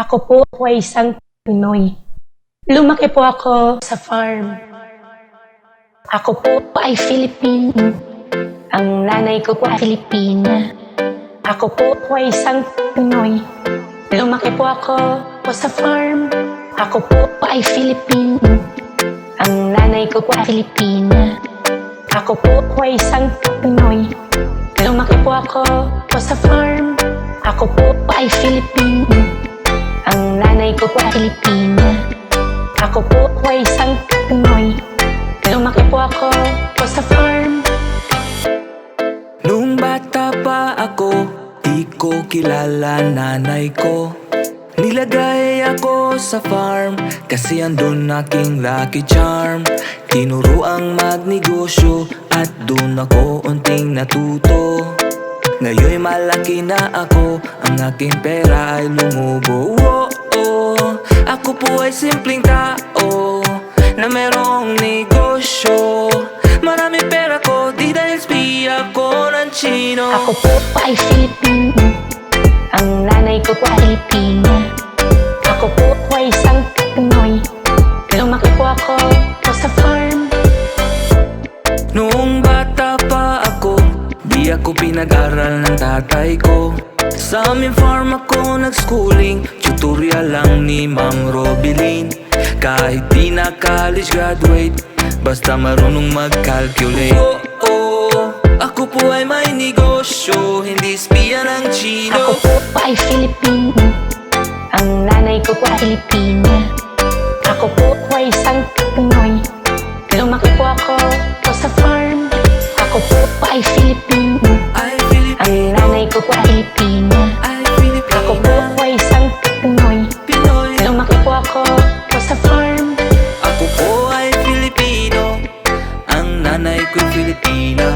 Ako po ay isang Pinoy. Lumaki po ako sa farm. Ako po ay Filipino. Ang nanay ko po ay Filipina. Ako po ay isang Pinoy. Lumaki po ako sa farm. Ako po ay Filipino. Ang nanay ko po ay Filipina. Ako po ay isang Pinoy. Lumaki po ako sa farm. Ako po ay Filipino. Ang nanay ko po ay Filipina. Ako po ay isang Pinoy. Lumaki po ako sa farm. Nung bata pa ako, di ko kilala nanay ko. Nilagay ako sa farm kasi andun aking lucky charm. Tinuruang magnegosyo at dun ako unting natuto. Ngayon'y malaki na ako, ang aking pera ay lumubo. Ako po ay simpleng tao na merong negosyo. Marami pera ko, di dahil spiya ko ng Chino. Ako po ay Filipino. Ang nanay ko po ay Filipina. Ako po ay isang Pinoy. Lumaki po ako sa farm. Noong bata pa ako, di ako pinag-aral ng tatay ko. Sa aming farm ako nag-schooling, tutorial lang ni Mang Robilin. Kahit di na college graduate, basta marunong mag-calculate. Ako po ay may negosyo, hindi spiya ng Chino. Ako po ay Filipino. Ang nanay ko po ay Filipina. Ako po ay isang Pinoy. Lumaki po ako sa farm. Ako po ay Filipino. Ang nanay ko po ay Filipina. Ako po ay isang Pinoy. Lumaki po ako sa farm. Ako po ay Filipino, ang nanay ko'y Filipina.